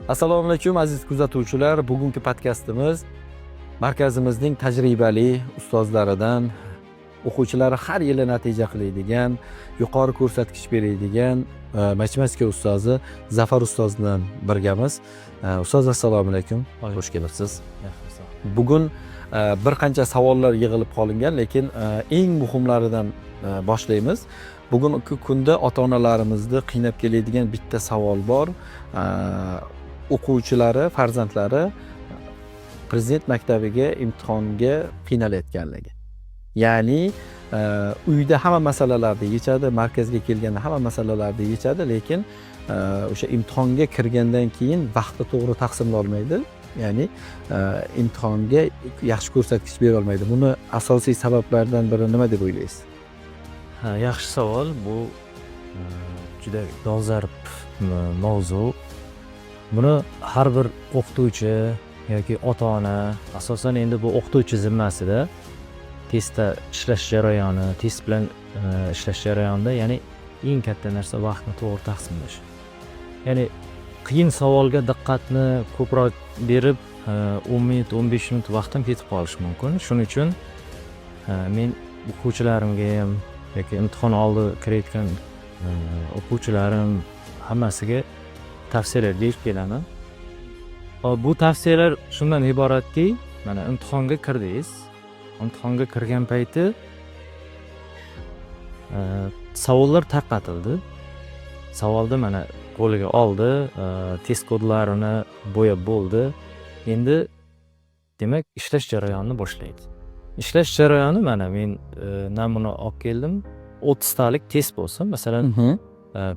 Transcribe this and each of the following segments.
Assalomu alaykum aziz kuzatuvchilar. Bugungi podkastimiz markazimizning tajribali ustozlaridan, o'quvchilari har yili natija qiladigan, yuqori ko'rsatkich beradigan matematika ustozi Zafar ustoz bilan birgamiz. Ustoz, assalomu alaykum. Xush kelibsiz. Bugun bir qancha savollar yig'ilib qolingan, lekin eng muhimlaridan boshlaymiz. Bugungi kunda ota-onalarimizni qiynab keladigan bitta savol bor. O'quvchilari, farzandlari Prezident maktabiga imtihonga qiynalayotganligi. Ya'ni uyda hamma masalalarni yechadi, markazga kelganda hamma masalalarni yechadi, lekin o'sha imtihonga kirgandan keyin vaqtni to'g'ri taqsimlay olmaydi. Ya'ni imtihonga yaxshi ko'rsatkich bera olmaydi. Buni asosiy sabablaridan biri nima deb o'ylaysiz? Yaxshi savol. Bu juda dolzarb mavzu. Buni har bir o'qituvchi yoki ota-ona, asosan endi bu o'qituvchi zimmasida testda ishlash jarayoni, test bilan ishlash jarayonida, ya'ni eng katta narsa vaqtni to'g'ri taqsimlash. Ya'ni qiyin savolga diqqatni ko'proq berib 10 minut, 15 minut vaqtim ketib qolishi mumkin. Shuning uchun men o'quvchilarimga ham yoki imtihon oldi kirayotgan o'quvchilarim hammasiga tavsiyalar berib kelaman. Bu tavsiyalar shundan iboratki, mana imtihonga kirdingiz. Imtihonga kirgan payti savollar tarqatildi. Savolni mana qo'liga oldi, test kodlarini bo'yab bo'ldi. Endi demak ishlash jarayonini boshlaydi. Ishlash jarayoni mana men namuna olib keldim. 30 talik test bo'lsin. Masalan,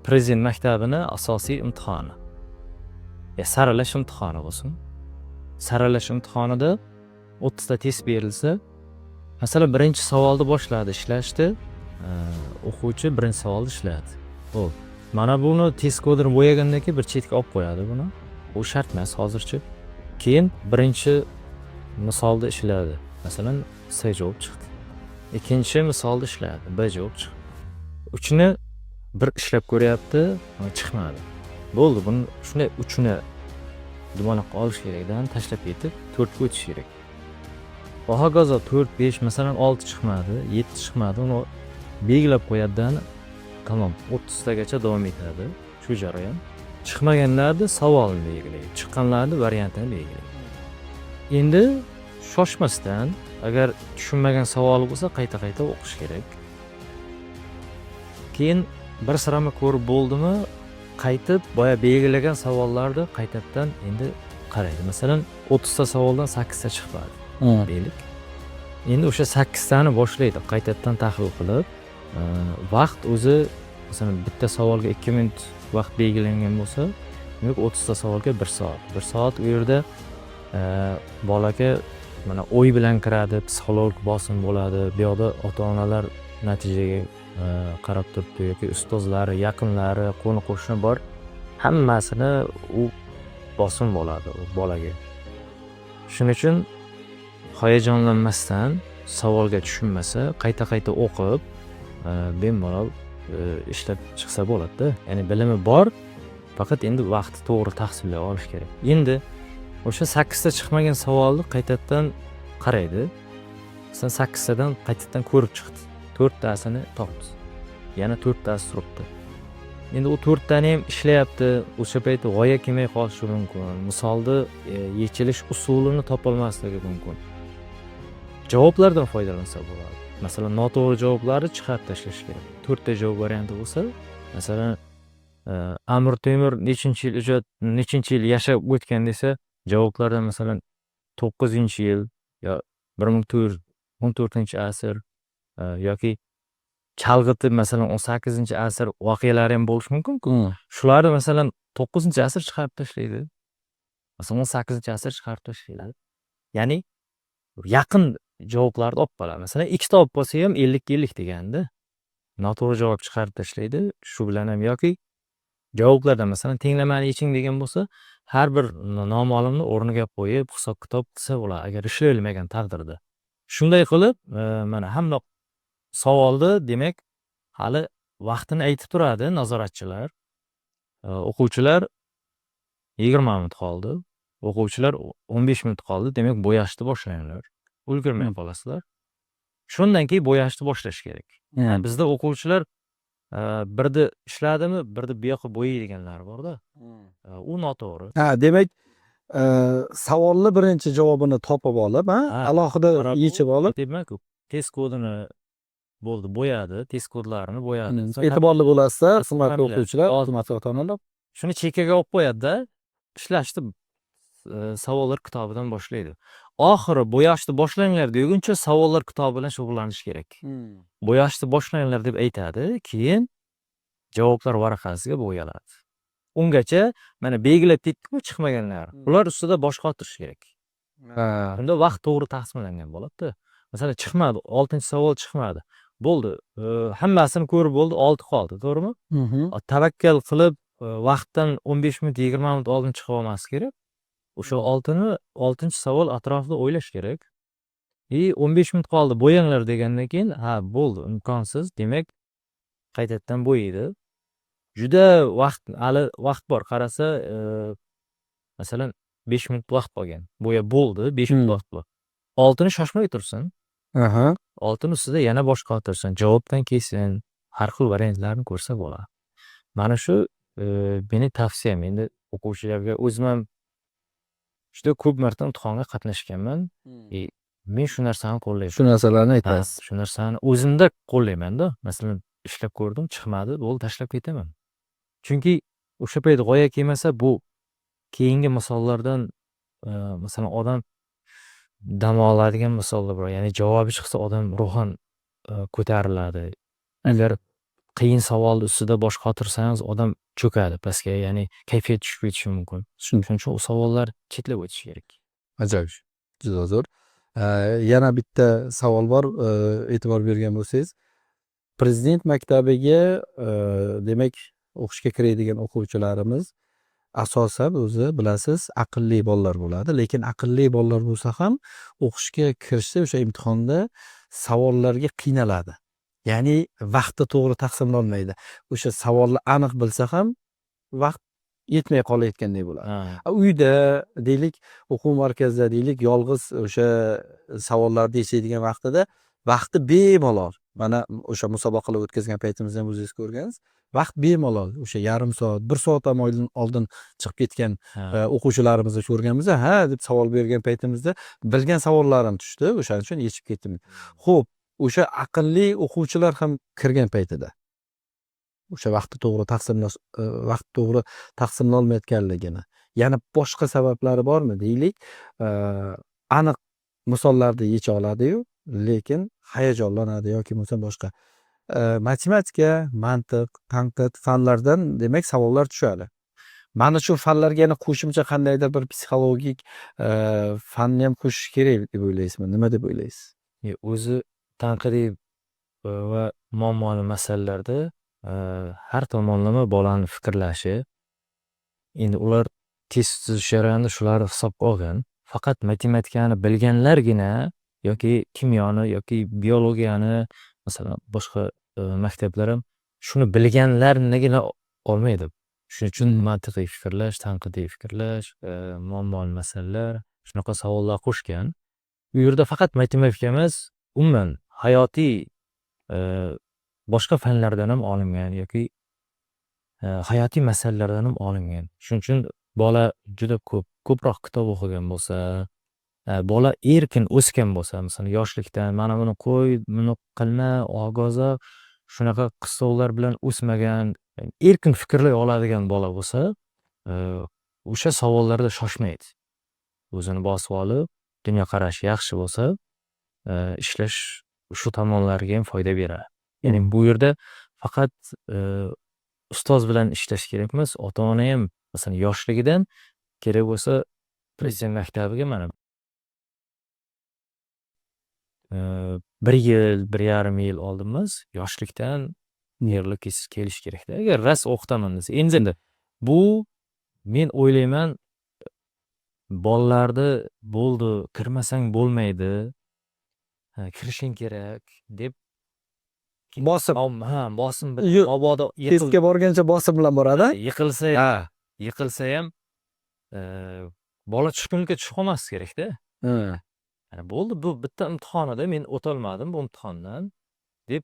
Prezident maktabini asosiy imtihoni. Saralash imtihoni bo'lsin. Saralash imtihonida 30 ta test berilsa, masalan, birinchi savolni boshladi ishlashdi. O'quvchi birinchi savolni ishladi. Xo'p, mana buni test kodini bo'yagandan keyin bir chetga olib qo'yadi buni. Bu shart emas hozircha. Keyin birinchi misolda ishladi. Masalan, C javob chiqdi. Ikkinchi misolda ishladi, B javob chiqdi. Uchini bir ishlab ko'ryapti, chiqmadi. Bo'ldi, buni shunday uchini dumaloqqa olish kerakdan tashlab ketib 4 ga o'tish kerak. Va hokazo 4, 5, masalan 6 chiqmadi, 7 chiqmadi, uni belgilab qo'yadidan tamom 30 tagacha davom etadi shu jarayon. Chiqmaganlarni savolni belgilaydi, chiqqanlarni variantini belgilaydi. Endi shoshmasdan, agar tushunmagan savol bo'lsa qayta-qayta o'qish kerak. Keyin bir sirama ko'rib bo'ldimi, qaytib boya belgilagan savollarni qaytadan endi qaraydi. Masalan, 30 ta savoldan 8 ta chiqmadi. Deylik. Endi o'sha 8 tani boshlaydi qaytadan tahlil qilib. Vaqt o'zi masalan bitta savolga 2 minut vaqt belgilangan bo'lsa, demak 30 ta savolga 1 soat. 1 soat u yerda bolaga mana o'y bilan kiradi, psixologik bosim bo'ladi. Bu yoqda ota-onalar natijaga qarab turibdi yoki ustozlari, yaqinlari, qo'ni-qo'shni bor. Hammasini u bosim bo'ladi u bolaga. Shuning uchun hayajonlanmasdan, savolga tushunmasa, qayta-qayta o'qib, bemalol ishlab chiqsa bo'ladi-da. Ya'ni bilimi bor, faqat endi vaqtni to'g'ri taqsimlay olish kerak. Endi o'sha 8 ta chiqmagan savolni qaytadan qaraydi. Sen 8 tadan qaytadan ko'rib chiqdi. 4 tasini topdi. Yana 4 tasi turibdi. Endi u 4 tani ham ishlayapti. O'sha paytda g'oya kelmay qolishi mumkin. Misolda yechilish usulini topolmasligi mumkin. Javoblardan foydalansa bo'ladi. Masalan, noto'g'ri javoblarni chiqarib tashlash kerak. 4 ta javob varianti bo'lsa, masalan, Amir Temur nechinchi yil yashab o'tgan desa, javoblardan masalan 9-yil yo 14-asr yoki chalg'itib masalan 18-asr voqealari ham bo'lishi mumkin-ku. Shularni masalan 9-asr chiqarib tashlaydi. Masalan 18-asr chiqarib tashlaydi. Ya'ni yaqin javoblarni olib qoladi. Masalan, ikkita olib qolsa ham 50-50 deganda. Noto'g'ri javob chiqarib tashlaydi. Shu bilan ham yoki javoblardan masalan tenglamani yeching degan bo'lsa, har bir noma'lumni o'rniga qo'yib hisob-kitob qilsa bo'ladi, agar ishlayolmagan taqdirda. Shunday qilib, mana hamma savolni demak hali vaqtini aytib turadi nazoratchilar. O'quvchilar 20 minut qoldi. O'quvchilar 15 minut qoldi. Demak, bo'yashni boshlanglar. Ulgurmay qolasizlar. Shundan keyin bo'yashni boshlash kerak. Bizda o'quvchilar birda ishladimi, birda bu yoqqa bo'yaydiganlar bor-da. U noto'g'ri. Demak, savolni birinchi javobini topib olib, alohida yechib olib, demak, test kodini bo'ldi, bo'yadi, test kodlarini bo'yadi. e'tiborli bo'lasizlar, hurmatli o'quvchilar, hurmatli ota-onalar. Shuni chekkaga olib qo'yadi-da, ishlashni savollar kitobidan boshlaydi. Oxiri bo'yashni boshlanglar deguncha savollar kitobi bilan shug'ullanish kerak. Bo'yashni boshlanglar deb aytadi, keyin javoblar varaqasiga bo'yaladi. Ungacha mana belgilab ketdik-ku chiqmaganlar. Ular ustida bosh qotirish kerak. Unda vaqt to'g'ri taqsimlangan bo'ladi. Masalan, chiqmadi, 6-savol chiqmadi. Bo'ldi. Hammasini ko'rib bo'ldi, 6 qoldi, to'g'rimi? Tavakkal qilib vaqtdan 15 minut, 20 minut oldin chiqib olmas kerak. O'sha 6-savol atrofida o'ylash kerak. 15 minut qoldi, bo'yanglar degandan keyin, bo'ldi, imkonsiz. Demak, qaytadan bo'yaydi. Juda hali vaqt bor. Qarasa, masalan, 5 minut vaqt qolgan. Bo'ya bo'ldi, 5 minut vaqt bor. 6ni shoshmay tursin. 6ni ustida yana bosh qotirsin, javobdan kelsin, har xil variantlarni ko'rsa bo'ladi. Mana shu meni tavsiyam. Endi o'quvchilarga o'zim ham juda ko'p marta imtihonga qatnashganman. Men shu narsani qo'llayman. Shu narsalarni aytasiz. Shu narsani o'zimda qo'llayman-da. Masalan, ishlab ko'rdim, chiqmadi, bo'ldi, tashlab ketaman. Chunki o'sha payt g'oya kelmasa, bu keyingi misollardan masalan, odam dam oladigan misollar bor. Ya'ni javobi chiqsa, odam ruhan ko'tariladi. Agar qiyin savol ustida bosh qotirsangiz, odam cho'kadi pastga, ya'ni kayfiyat tushib ketishi mumkin. Shuning uchun u savollar chetlab o'tish kerak. Ajoyib. Juda zo'r. Yana bitta savol bor, e'tibor bergan bo'lsangiz. Prezident maktabiga demak o'qishga kiradigan o'quvchilarimiz asosan o'zi bilasiz aqlli bolalar bo'ladi, lekin aqlli bolalar bo'lsa ham o'qishga kirishda o'sha imtihonda savollarga qiynaladi. Ya'ni vaqti to'g'ri taqsimlanmaydi. O'sha savolni aniq bilsa ham vaqt yetmay qolayotgandek bo'ladi. Uyda deylik, o'quv markazida deylik, yolg'iz o'sha savollarni yechadigan vaqtida vaqti bemalol. Mana o'sha musobaqalar o'tkazgan paytimizda ham o'zingiz ko'rgansiz. Vaqt bemalol. O'sha yarim soat, 1 soat ham oldin chiqib ketgan o'quvchilarimizni ko'rganmiz. Deb savol bergan paytimizda bilgan savollarim tushdi. O'shaning uchun yechib ketdim. Xo'p, o'sha aqlli o'quvchilar ham kirgan paytida o'sha vaqti to'g'ri taqsimlanmayotganligini, yana boshqa sabablari bormi deylik, aniq misollarni yecha oladi-yu, lekin hayajonlanadi yoki bo'lmasa boshqa. Matematika, mantiq, tanqid fanlardan demak savollar tushadi. Mana shu fanlarga yana qo'shimcha qandaydir bir psixologik fanni ham qo'shish kerak deb o'ylaysizmi? Nima deb o'ylaysiz? O'zi tanqidiy va muammoli masalalarda har tomonlama bolani fikrlashi, endi ular test tuzish jarayonida shularni hisobga olgan. Faqat matematikani bilganlargina yoki kimyoni yoki biologiyani, masalan, boshqa maktablar ham shuni bilganlarnigina olmaydi. Shuning uchun mantiqiy fikrlash, tanqidiy fikrlash, muammoli masalalar, shunaqa savollar qo'shgan. Bu yerda faqat matematika emas, umuman hayotiy boshqa fanlardan ham olingan yoki hayotiy masalalardan ham olingan. Shuning uchun bola juda ko'proq kitob o'qigan bo'lsa, bola erkin o'sgan bo'lsa, masalan, yoshlikdan mana buni qo'y, buni qilma, ogoza, shunaqa qistovlar bilan o'smagan, erkin fikrlay oladigan bola bo'lsa, o'sha savollarda shoshmaydi. O'zini bosib olib, dunyoqarashi yaxshi bo'lsa, ishlash shu tomonlarga ham foyda beradi. Ya'ni bu yerda faqat ustoz bilan ishlash kerak emas, ota-ona ham masalan yoshligidan kerak bo'lsa prezident maktabiga mana 1 yil, 1,5 yil oldin emas, yoshlikdan nerilib kelish kerak-da. Agar ras o'qitaman desa, endi bu men o'ylayman, bolalarni bo'ldi, kirmasang bo'lmaydi, kirishing kerak deb bosim mabodo testga borgancha bosim bilan boradi. Yiqilsa ham bola tushkunlikka tushib qolmaslik kerakda. Ha. Yani bo'ldi, bu bitta imtihon edi, men o'tolmadim bu imtihondan deb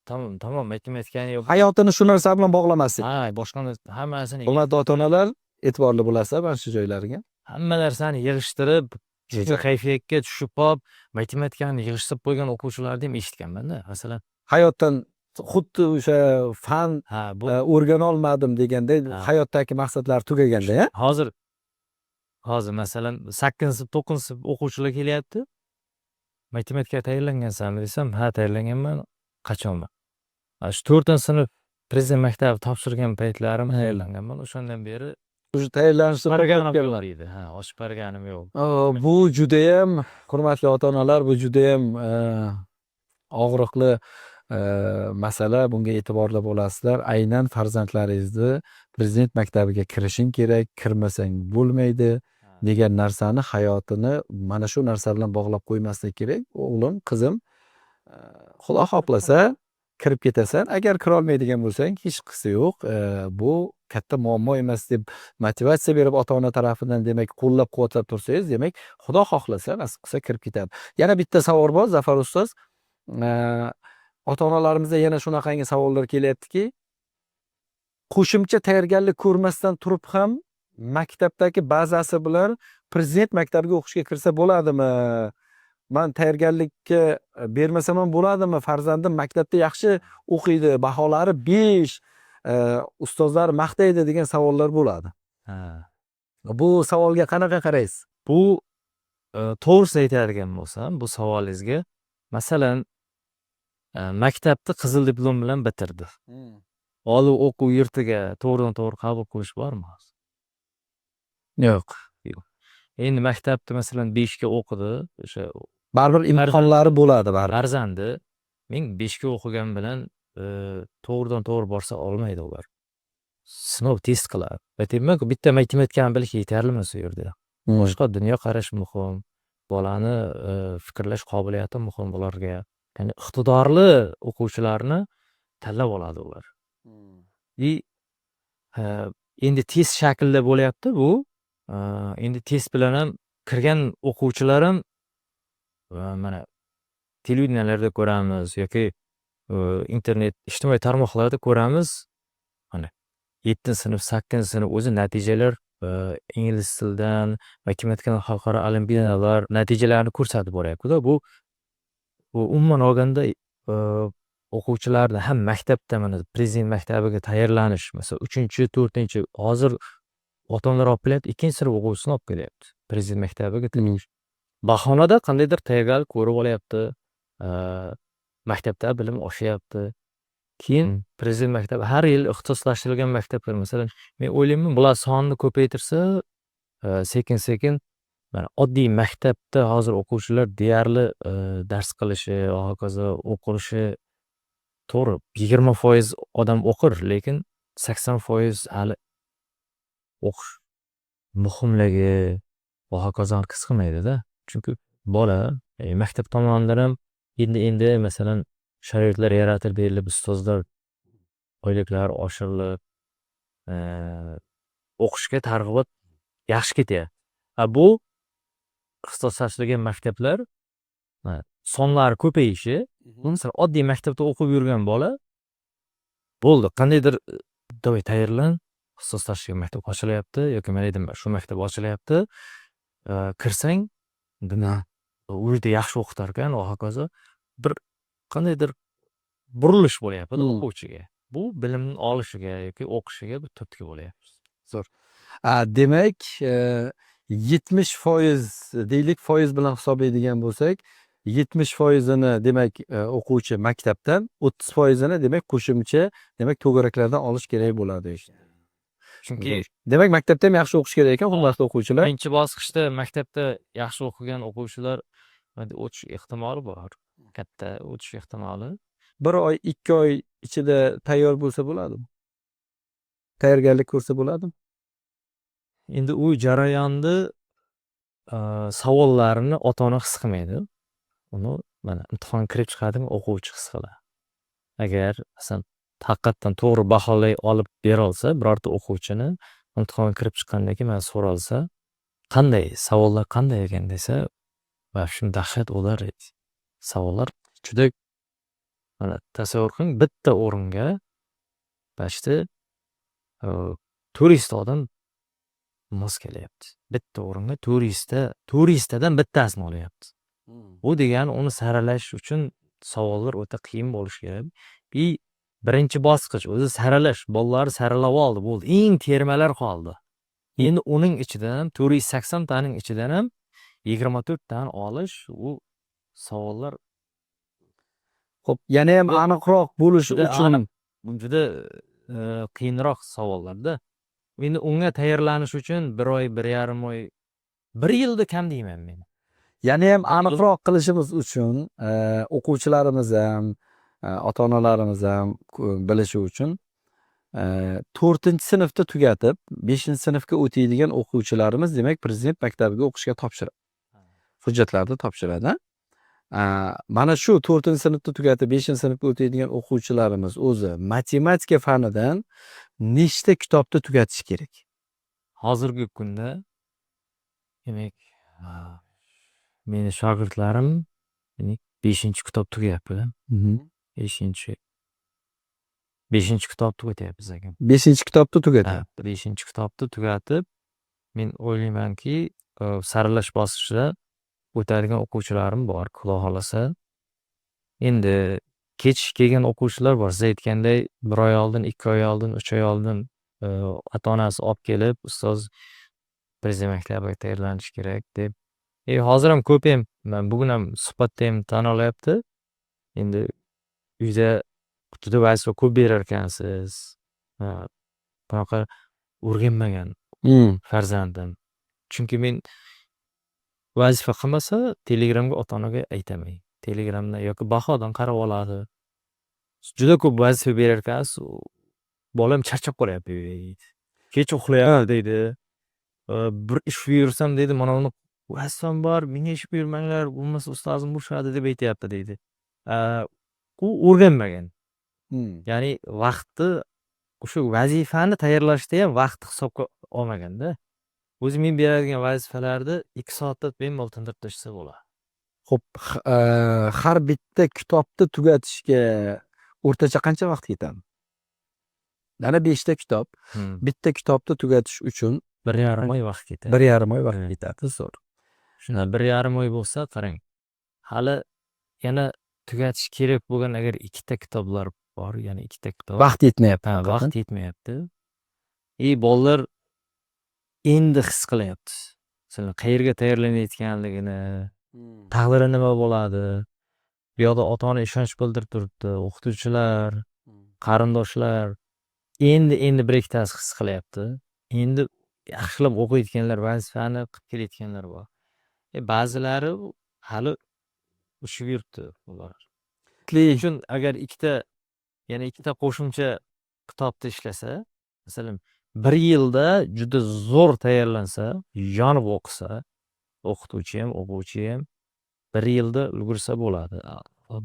tamom matematikani Hayotini shu narsa bilan bog'lamaslik. boshqa hammasini Hurmatli ota-onalar, e'tiborli bo'lasizlar mana shu joylariga. hamma narsani yig'ishtirib, shu kayfiyatga tushib qolib, matematikani yig'ishtirib qo'ygan o'quvchilarni ham eshitganman-da. Masalan, Hayotdan xuddi o'sha fan bu o'rgana olmadim deganda hayotdagi maqsadlar tugaganda, hozir masalan 8 sinf, 9 sinf o'quvchilar kelyapti. Matematikaga tayyorlangansanmi desam, ha tayyorlanganman. Qachonman? Shu 4-sinf prezident maktabi topshirgan paytlarim tayyorlanganman. O'shandan beri o'sha tayyorlanishni paraganim yo'q edi. Oshib paraganim yo'q. Bu judayam hurmatli ota-onalar, bu judayam og'riqli masala. Bunga e'tiborli bo'lasizlar. Aynan farzandlaringizni prezident maktabiga kirishing kerak, kirmasang bo'lmaydi degan narsani, hayotini mana shu narsa bilan bog'lab qo'ymaslik kerak. O'g'lim, qizim, Xudo xohlasa kirib ketasan. Agar kira olmaydigan bo'lsang, hech qisi yo'q. Bu katta muammo emas deb motivatsiya berib ota-ona tarafidan demak qo'llab-quvvatlab tursangiz, demak Xudo xohlasa nasib qilsa kirib ketadi. Yana bitta savol bor, Zafar ustoz. Ota-onalarimizda yana shunaqangi savollar kelyaptiki, qo'shimcha tayyorgarlik ko'rmasdan turib ham maktabdagi bazasi bilan prezident maktabiga o'qishga kirsa bo'ladimi? Men tayyorgarlikka bermasam ham bo'ladimi? Farzandim maktabda yaxshi o'qiydi, baholari 5, ustozlar maqtaydi degan savollar bo'ladi. Bu savolga qanaqa qaraysiz? Bu to'g'risini aytadigan bo'lsam, bu savolingizga, masalan, maktabni qizil diplom bilan bitirdi. Oliy o'quv yurtiga to'g'ridan-to'g'ri qabul qilish bormi hozir? Yo'q. Endi maktabda masalan 5 ga o'qidi, o'sha baribir imtihonlari bo'ladi baribir. Farzandi men 5 ga o'qigan bilan to'g'ridan-to'g'ri borsa olmaydi ular. Sinov test qiladi. Demak, bitta matematikani bilish yetarli emas u yerda. Boshqa dunyo qarash muhim. Bolani fikrlash qobiliyati muhim ularga. Ya'ni iqtidorli o'quvchilarni tanlab oladi ular. Endi test shaklida bo'lyapti bu. Endi test bilan ham kirgan o'quvchilar ham mana televideniyalarda ko'ramiz yoki internet, ijtimoiy tarmoqlarda ko'ramiz. Mana 7-sinf, 8-sinf o'zi natijalar ingliz tilidan, matematikadan xalqaro olimpiadalar natijalarini ko'rsatib boryapti-da. Bu umuman olganda o'quvchilarni ham maktabda mana prezident maktabiga tayyorlanish, masalan 3-chi, 4-chi, hozir ota-onalar olib kelyapti, 2-sinf o'quvchisini olib kelyapti prezident maktabiga. Bahonada qandaydir tayyorgarlik ko'rib olyapti. Maktabda bilim oshyapti. Keyin prezident maktabi har yil ixtisoslashtirilgan maktablar, masalan, men o'ylayman, bular sonini ko'paytirsa, sekin-sekin mana oddiy maktabda hozir o'quvchilar deyarli dars qilishi, hokazo o'qilishi to'g'ri 20% odam o'qir, lekin 80% hali o'qish muhimligi va hokazo his qilmaydi-da. Chunki bola maktab tomonidan ham endi masalan sharoitlar yaratib berilib, ustozlar oyliklari oshirilib, o'qishga targ'ibot yaxshi ketyapti. Bu ixtisoslashtirilgan maktablar sonlari ko'payishi, masalan, oddiy maktabda o'qib yurgan bola bo'ldi, qandaydir tayyorlan, ixtisoslashtirilgan maktab ochilyapti yoki men aytdim, shu maktab ochilyapti. Kirsang, u yerda yaxshi o'qitar ekan, va hokazo bir qandaydir burilish bo'lyapti o'quvchiga. Bu bilimni olishiga yoki o'qishiga bir turtki bo'lyapti. Zo'r. Demak, 70% deylik, foiz bilan hisoblaydigan bo'lsak, 70%ni demak o'quvchi maktabdan, 30%ni demak qo'shimcha, demak to'garaklardan olish kerak bo'ladi. Chunki demak maktabda ham yaxshi o'qish kerak ekan, hurmatli o'quvchilar. Birinchi bosqichda maktabda yaxshi o'qigan o'quvchilar o'tish ehtimoli bor. Katta o'tish ehtimoli. 1 oy, 2 oy ichida tayyor bo'lsa bo'ladimi? Tayyorgarlik ko'rsa bo'ladimi? Endi u jarayonni savollarini ota-ona his qilmaydi. Uni mana imtihon kirib chiqadimi, o'quvchi his qiladi. Agar masalan haqiqatan to'g'ri baholay olib bera olsa birorta o'quvchini, imtihonga kirib chiqqandan keyin mana so'ralsa, qanday savollar qanday ekan desa, va shuni dahshat o'lar edi. Savollar juda mana tasavvur qiling, bitta o'ringa почти 400 ta odam mos kelyapti. Bitta o'ringa 400 tadan bittasini olyapti. Bu degani uni saralash uchun savollar o'ta qiyin bo'lishi kerak. Birinchi bosqich o'zi saralash. Bolalar saralab oldi, bo'ldi. Eng termalar qoldi. Endi uning ichidan ham 480 taning ichidan ham 24 tani olish, u savollar Xo'p, yana ham aniqroq bo'lish juda uchun aniq, bu juda qiyinroq savollarda. Endi unga tayyorlanish uchun 1 oy, 1,5 oy, 1 yilda kam deyman men. yana ham aniqroq qilishimiz uchun o'quvchilarimiz ham, ota-onalarimiz ham bilishi uchun 4-sinfda tugatib, 5-sinfga o'taydigan o'quvchilarimiz demak Prezident maktabiga o'qishga topshiradi. Hujjatlarni topshiradi. Mana shu 4-sinfda tugatib 5-sinfga o'taydigan o'quvchilarimiz o'zi matematika fanidan nechta kitobni tugatish kerak? Hozirgi kunda demak meni shogirdlarim 5-kitob tugyapti. 5-kitobni tugatyapmiz aka. 5-kitobni tugatadi. 5-kitobni tugatib, men o'ylaymanki, saralash bosqichida o'tadigan o'quvchilarim bor, Xudo xolasa. Endi kech kelgan o'quvchilar bor. Siz aytganday 1 oy oldin, 2 oy oldin, 3 oy oldin ota-onasi olib kelib, ustoz Prezident maktabiga tayyorlanish kerak deb. Hozir ham ko'p ham, men bugun ham suhbatda ham tan olyapti. Endi uyda juda vazifa ko'p berar ekansiz. Bunaqa o'rganmagan farzandim. Chunki men vazifa qilmasa, Telegramga ota-onaga aytaman. Telegramdan yoki bahodan qarab oladi. Juda ko'p vazifa berar ekansiz. Bolam charchab qolyapti deydi. Kech uxlayapti deydi. Bir ish buyursam deydi, mana uni vazifam bor, menga ish buyurmanglar, bo'lmasa ustozim urishadi deb aytayapti deydi. U o'rganmagan. Ya'ni vaqtni o'sha vazifani tayyorlashda ham vaqtni hisobga olmaganda. O'zi men beradigan vazifalarni 2 soatda bemalol tindirib tashlasa bo'ladi. Xo'p, har bitta kitobni tugatishga o'rtacha qancha vaqt ketadi? Mana 5 ta kitob. Bitta kitobni tugatish uchun 1,5 oy vaqt ketadi. 1,5 oy vaqt ketadi, zo'r. Shundan 1,5 oy bo'lsa, qarang. Hali yana tugatish kerak bo'lgan agar 2 ta kitoblar bor, ya'ni 2 ta kitob. Vaqt yetmayapti. Vaqt yetmayapti. Bolalar endi his qilyapti. Masalan, qayerga tayyorlanayotganligini, taqdiri nima bo'ladi? Bu yoqda ota-ona ishonch bildirib turibdi, o'qituvchilar, qarindoshlar endi bir ikkitasi his qilyapti. Endi yaxshilab o'qiyotganlar, vazifani qilib kelayotganlar bor. Ba'zilari hali ushib yuribdi ular. Uchun agar yana ikkita qo'shimcha kitobda ishlasa, masalan, 1 yilda juda zo'r tayyorlansa, yonib o'qisa, o'qituvchi ham, o'quvchi ham 1 yilda ulgursa bo'ladi.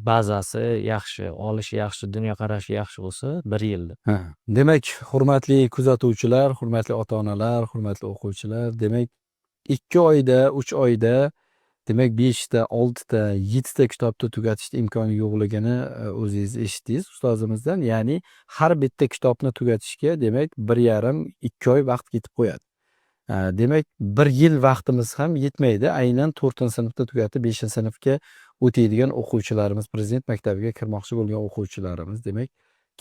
Bazasi yaxshi, olishi yaxshi, dunyoqarashi yaxshi bo'lsa 1 yilda. Demak, hurmatli kuzatuvchilar, hurmatli ota-onalar, hurmatli o'quvchilar, demak 2 oyda, 3 oyda demak 5 ta, 6 ta, 7 ta kitobni tugatishda imkoni yo'qligini o'zingiz eshitdingiz ustozimizdan. Ya'ni har bitta kitobni tugatishga demak 1,5-2 oy vaqt ketib qo'yadi. Demak 1 yil vaqtimiz ham yetmaydi. Aynan 4-sinfda tugatib 5-sinfga o'taydigan o'quvchilarimiz, Prezident maktabiga kirmoqchi bo'lgan o'quvchilarimiz demak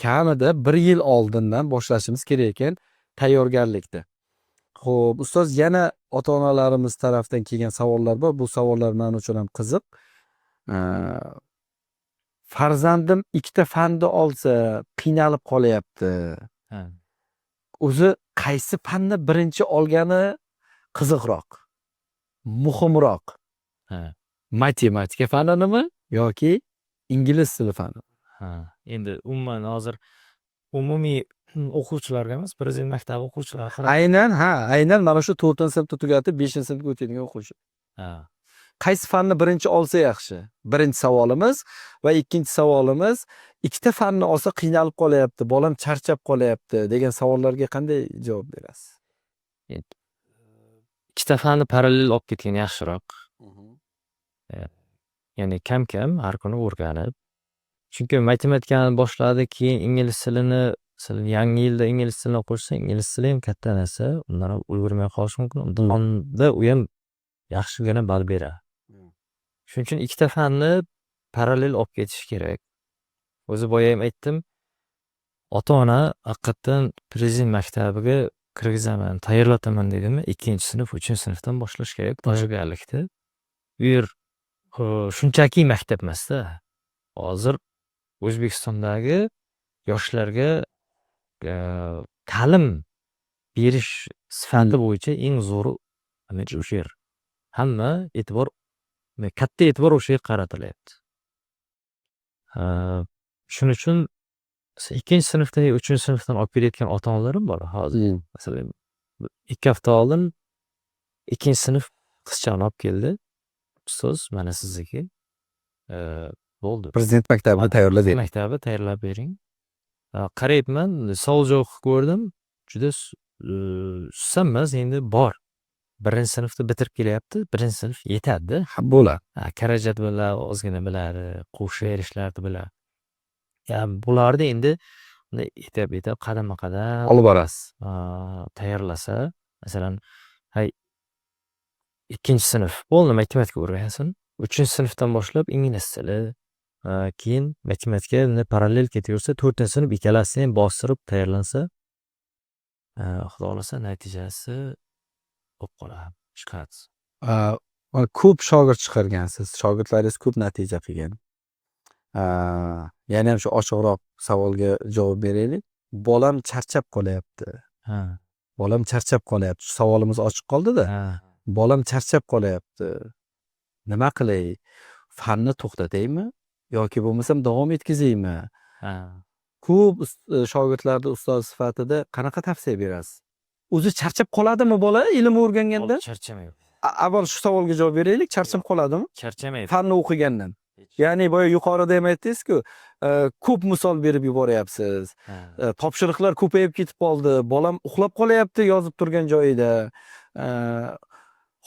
kamida 1 yil oldindan boshlashimiz kerak ekan tayyorgarlikni. Xo'p, ustoz, yana ota-onalarimiz tarafdan kelgan savollar bor. Bu savollar men uchun ham qiziq. Farzandim 2 ta fanni olsa qiynalib qolyapti. O'zi qaysi fanni birinchi olgani qiziqroq, muhimroq? Matematika fanini yoki ingliz tili fani? Endi umuman hozir umumiy o'quvchilarga emas, Prezident maktabi o'quvchilari. Aynan mana shu 4-sinfda tugatib 5-sinfga o'taydigan o'quvchi. Qaysi fanni birinchi olsa yaxshi? Birinchi savolimiz va ikkinchi savolimiz, 2 ta fanni olsa qiynalib qolyapti, bolam charchab qolyapti degan savollarga qanday javob berasiz? ikkita fanni parallel olib ketgan yaxshiroq. Ya'ni kam-kam har kuni o'rganib. Chunki matematikani boshladi, keyin ingliz tilini, masalan, yangi yilda ingliz tilini qo'shsa, ingliz tili ham katta narsa, undan ham ulgurmay qolish mumkin. Unda u ham yaxshigina ball beradi. Shuning uchun ikkita fanni parallel olib ketish kerak. O'zi boya ham aytdim, ota-ona haqiqatdan prezident maktabiga kirgizaman, tayyorlataman deydimi, 2-sinf, 3-sinfdan boshlash kerak tayyorgarlikda. Bu yer shunchaki maktab emasda. Hozir O'zbekistondagi yoshlarga ta'lim berish sifati bo'yicha eng zo'ri o'sha yer. Hamma e'tibor, katta e'tibor o'sha yerga qaratilyapti. Shuning uchun 2-sinfdan, 3-sinfdan olib kelayotgan ota-onalarim bor hozir. Masalan, 2 hafta oldin 2-sinf qizchani olib keldi. Ustoz, mana sizniki. Bo'ldi. Prezident maktabini tayyorlab bering. Maktabni tayyorlab bering. Qarayapman, savol javob ko'rdim. Juda xursand emas, endi bor. 1-sinfni bitirib kelyapti. 1-sinf yetadi. Bo'ladi. Karajat bilan ozgina biladi, qo'shib berishlarni biladi. Bularni endi etib qadama-qadam Olib borasiz. tayyorlasa, masalan, 2-sinf bo'ldi, matematika o'rgansin. 3-sinfdan boshlab ingliz tili, keyin matematika parallel ketaversa, 4-sinf ikkalasini ham bostirib tayyorlansa, xudo xolasa natijasi bo'lib qoladi, chiqadi. Ko'p shogird chiqargansiz. Shogirdlaringiz ko'p natija qilgan. Yana ham shu ochiqroq savolga javob beraylik. Bolam charchab qolyapti. Bolam charchab qolyapti. Savolimiz ochiq qoldi-da. Bolam charchab qolyapti. Nima qilay? Fanni to'xtataymi yoki bo'lmasam davom etkazaymi? Ko'p shogirdlarni ustoz sifatida qanaqa tavsiya berasiz? O'zi charchab qoladimi bola ilm o'rganganda? Charchamaydi. Avval shu savolga javob beraylik. Charchab qoladimi? Charchamaydi. Fanni o'qigandan. Ya'ni boya yuqorida ham aytdingiz-ku, ko'p misol berib yuboryapsiz. Topshiriqlar ko'payib ketib qoldi. Bolam uxlab qolyapti yozib turgan joyida.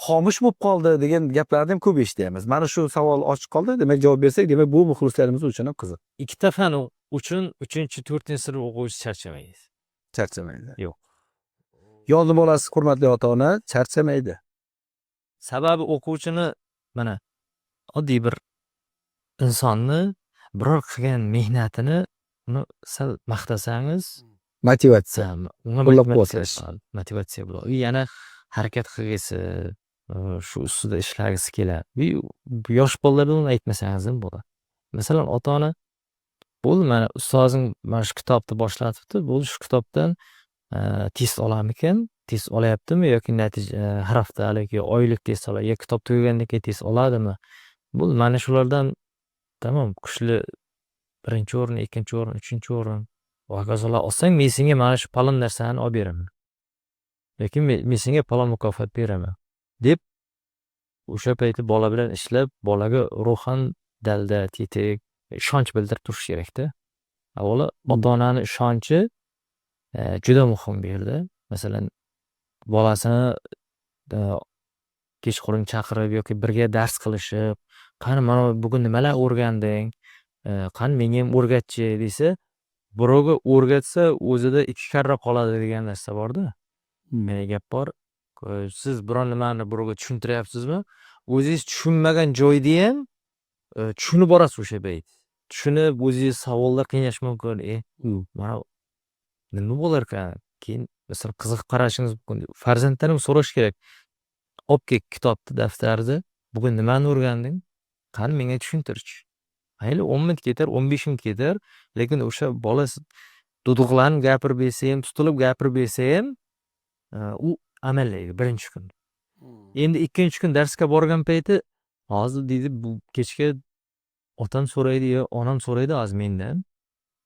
Xomush bo'lib qoldi degan gaplarni ham ko'p eshityapmiz. Mana shu savol ochiq qoldi. Demak, javob bersak, demak bu muxlislarimiz uchun ham qiziq. Ikkita fan uchun 3-4-sinf o'quvchi charchamaydi. Charchamaydi. Yo'q. Yozib olasiz, hurmatli ota-ona, charchamaydi. Sababi o'quvchini mana oddiy bir insonni biror qilgan mehnatini uni sal maqtasangiz, Motivatsiya. unga Qo'llab-quvvatlash. motivatsiya bo'ladi. U yana harakat qilgisi, shu ustida ishlagisi keladi. Bu yosh bolalarga uni aytmasangiz ham bo'ladi. Masalan, ota-ona bo'ldi, mana ustozing mana shu kitobni boshlatibdi, bo'ldi, shu kitobdan test olarmikan? Test olyaptimi yoki natija har haftalik yoki oylik test oladi, yoki kitob tugagandan keyin test oladimi? Bo'ldi, mana shulardan tamom, kuchli 1-o'rin, 2-o'rin, 3-o'rin hokazolar olsang, men senga mana shu palon narsani olib beraman. Yoki men senga palon mukofot beraman deb o'sha payti bola bilan ishlab, bolaga ruhan dalda, tetik, ishonch bildirib turish kerak-da. Avvalo ota-onaning ishonchi juda muhim bu yerda. Masalan, bolasini kechqurun chaqirib yoki birga dars qilishib, qani mana bugun nimalar o'rganding? Qani menga ham o'rgatchi desa, birovga o'rgatsa o'zida 2 karra qoladi degan narsa bor-da. Meni gap bor. Siz biron nimani birovga tushuntiryapsizmi? O'zingiz tushunmagan joyda ham tushunib borasiz o'sha payt. Tushunib o'zingiz savollar qiynash mumkin. Mana nima bo'lar ekan? Keyin masalan qiziqib qarashingiz mumkin. Farzanddan ham so'rash kerak. Olib kel kitobni, daftarni. Bugun nimani o'rganding? Qani menga tushuntirchi. Mayli 10 minut ketar, 15 minut ketar, lekin o'sha bola duduqlarni gapirib bersa ham, tutilib gapirib bersa ham, u amallaydi birinchi kun. Endi ikkinchi kun darsga borgan payti, hozir deydi, bu kechga otam so'raydi yo onam so'raydi hozir mendan.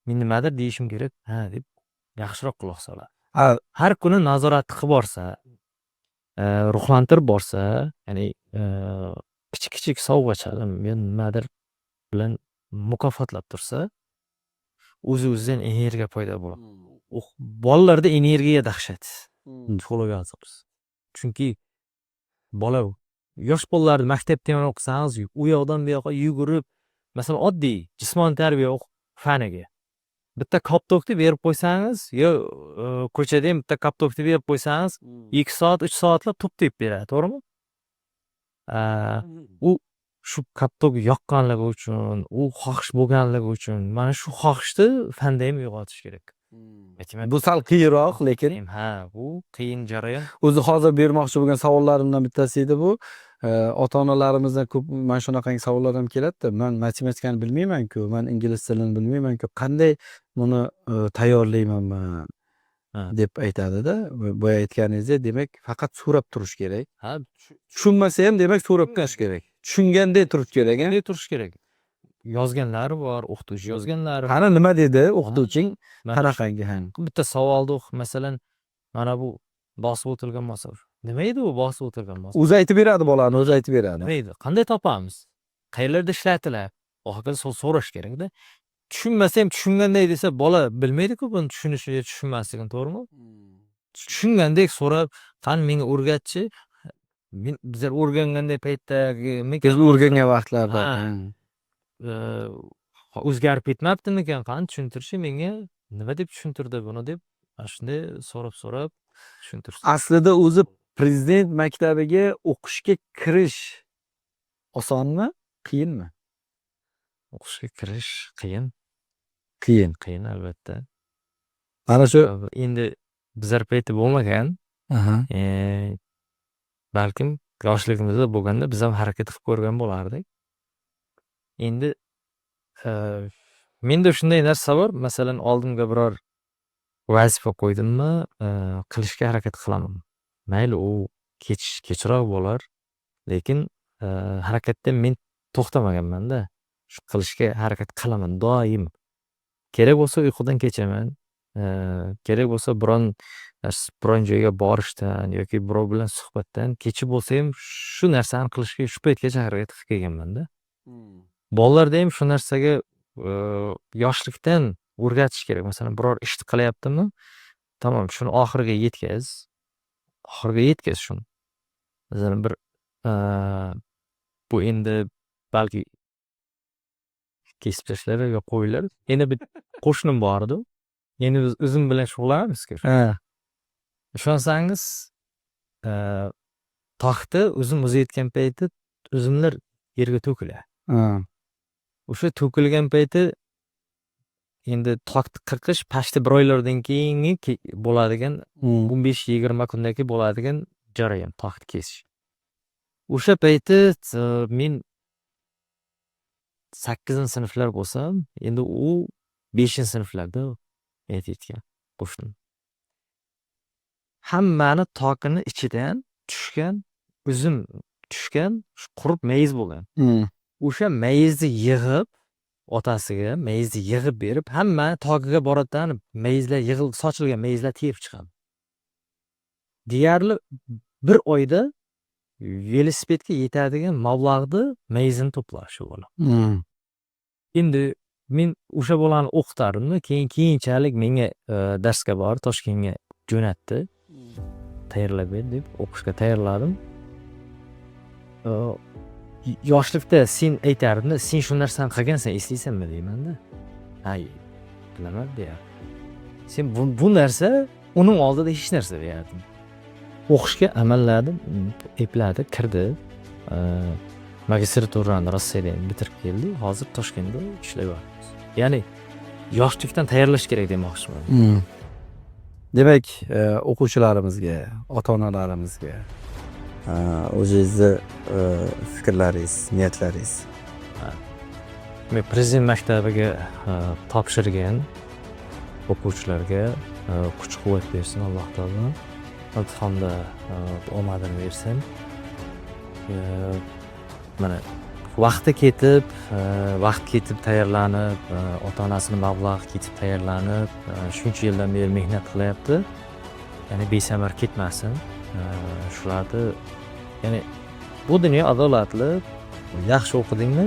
Men nimadir deyishim kerak, deb yaxshiroq quloq soladi. Har kuni nazorat qilib borsa, ruhlantirib borsa, ya'ni kichik sovg'achalar, men nimadir bilan mukofotlab tursa, o'zi-o'zidan energiya paydo bo'ladi. Bolalarda energiya dahshat. Psixologiya azobsiz. chunki bola yosh bolalarni maktabda ham o'qisangiz u yoqdan bu yoqqa yugurib masalan oddiy jismoniy tarbiya faniga bitta koptokni berib qo'ysangiz yo ko'chada ham bitta koptokni berib qo'ysangiz 2 soat 3 soatlab to'p tepib beradi, to'g'rimi? U shu koptok yoqqanligi uchun, u xohish bo'lganligi uchun mana shu xohishni fanda ham uyg'otish kerak. Bu sal qiyinroq, lekin Ha, bu qiyin jarayon. o'zi hozir bermoqchi bo'lgan savollarimdan bittasi edi bu. Ota-onalarimizdan ko'p mana shunaqangi savollar ham keladi-da. Men matematikani bilmayman-ku, men ingliz tilini bilmayman-ku, qanday buni tayyorlayman men deb aytadi-da. Boya aytganingizdek, demak, faqat so'rab turish kerak. Ha, Tushunmasa ham demak so'rab turish kerak. Tushunganday turish kerak. qanday turish kerak? Yozganlari bor, o'qituvchi yozganlari. Qani nima dedi o'qituvching? Qanaqangi ham? Bitta savolni masalan, mana bu bosib o'tilgan masa. Nima edi u bosib o'tilgan masa? O'zi aytib beradi bolani, o'zi aytib beradi. Nima edi? Qanday topamiz? Qayerlarda ishlatilar? Oxirida so'rash kerak-da. Tushunmasa ham tushunganday desa bola bilmaydi-ku buni tushunishi yoki tushunmasligini, to'g'rimi? Tushungandek so'rab, qani menga o'rgatchi. Men bizlar o'rganganday paytdagi Biz o'rgangan vaqtlarda. O'zgarib ketmabdimikan? Qani tushuntirishi menga nima deb tushuntirdi buni deb mana shunday so'rab tushuntirdi. Aslida o'zi prezident maktabiga o'qishga kirish osonmi, qiyinmi? O'qishga kirish qiyin, Qiyin. albatta. Mana shu Endi bizlar payti bo'lmagan, balkim yoshligimizda bo'lganda biz ham harakat qilib ko'rgan bo'lardik. Endi menda shunday narsa bor, masalan, oldimga biror vazifa qo'ydimmi, qilishga harakat qilaman. Mayli u kechroq bo'lar, lekin harakatda men to'xtamaganman-da. Shu qilishga harakat qilaman doim. Kerak bo'lsa uyqudan kechaman. Kerak bo'lsa biron joyga borishdan yoki birov bilan suhbatdan kechib bo'lsa ham shu narsani qilishga shu paytgacha harakat qilib kelganman-da. Bolalarda ham shu narsaga yoshlikdan o'rgatish kerak. Masalan, biror ishni qilyaptimi? Tamom, shuni oxiriga yetkaz. Shuni. Masalan, bir bu endi balki kesib tashlar yo qo'ylar. Endi bir qo'shnim bor edi. Endi biz uzum bilan shug'ullanamiz-ku. Ishonsangiz, toqda uzum o'zayotgan payti uzumlar yerga to'kiladi. O'sha to'kilgan payti endi toqni qiqish pashti bir oylardan keyingi bo'ladigan 15-20 kundan keyin bo'ladigan jarayon toqni kesish. O'sha payti men 8-sinflar bo'lsam, endi u 5-sinflarda aytayotgan qo'shnim. Hammani toqini ichidan uzum tushgan qurib mayiz bo'lgan. O'sha mayizni yig'ib otasiga mayizni yig'ib berib, hammani toqiga boradigan mayizlar sochilgan mayizlar terib chiqadi. Deyarli bir oyda velosipedga yetadigan mablag'ni mayizini to'plashi bola. Endi men o'sha bolani o'qitardim, keyinchalik menga darsga borib Toshkentga jo'natdi. Tayyorlab ber deb o'qishga tayyorladim. Yoshlikda sen aytarding, sen shu narsani qilgansan, eslaysanmi deyman-da. Hay, bilaman deyapti. Sen bu narsa uning oldida hech narsa deyapti. O'qishga amalladim, epladi, kirdi. Magistraturani Rossiyadan bitirib keldi. Hozir Toshkentda ishlayapti. Ya'ni yoshlikdan tayyorlash kerak demoqchiman. Demak, o'quvchilarimizga, ota-onalarimizga o'zingizni fikrlaringiz, niyatlaringiz. Men prezident maktabiga topshirgan o'quvchilarga kuch-quvvat bersin Alloh taolo. Imtihonda omadini bersin. Mana vaqt ketib tayyorlanib, ota-onasini mablag'i ketib tayyorlanib, shuncha yildan beri mehnat qilyapti. Ya'ni besamar ketmasin. Shularni, ya'ni bu dunyo adolatli, yaxshi o'qidingmi,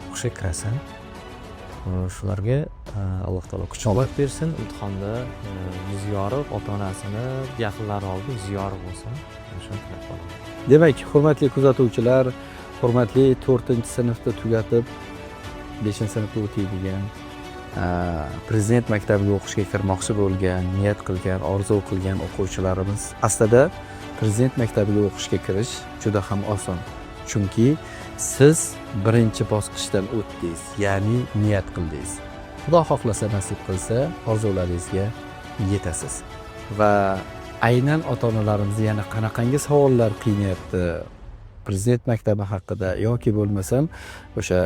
o'qishga kirasan. Shularga Alloh taolo kuch-quvvat bersin. Imtihonda yuzi yorug', ota-onasini, yaqinlari oldida yuzi yorug' bo'lsin. Shuni tilab qolaman. Demak, hurmatli kuzatuvchilar, hurmatli 4-sinfda tugatib 5-sinfga o'taydigan, prezident maktabiga o'qishga kirmoqchi bo'lgan, niyat qilgan, orzu qilgan o'quvchilarimiz, aslida prezident maktabiga o'qishga kirish juda ham oson. Chunki siz birinchi bosqichdan o'tdingiz, ya'ni niyat qildingiz. Xudo xohlasa, nasib qilsa, orzularingizga yetasiz. Va aynan ota-onalarimiz yana qanaqangi savollar qiynayapti prezident maktabi haqida yoki bo'lmasam o'sha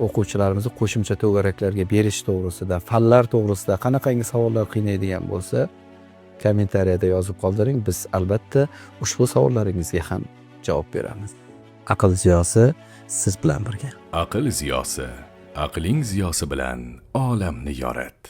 o'quvchilarimizni qo'shimcha to'garaklarga berish to'g'risida, fanlar to'g'risida qanaqangi savollar qiynaydigan bo'lsa, kommentariyada yozib qoldiring. Biz albatta ushbu savollaringizga ham javob beramiz. Aql ziyosi siz bilan birga. Aql ziyosi, aqling ziyosi bilan olamni yorat.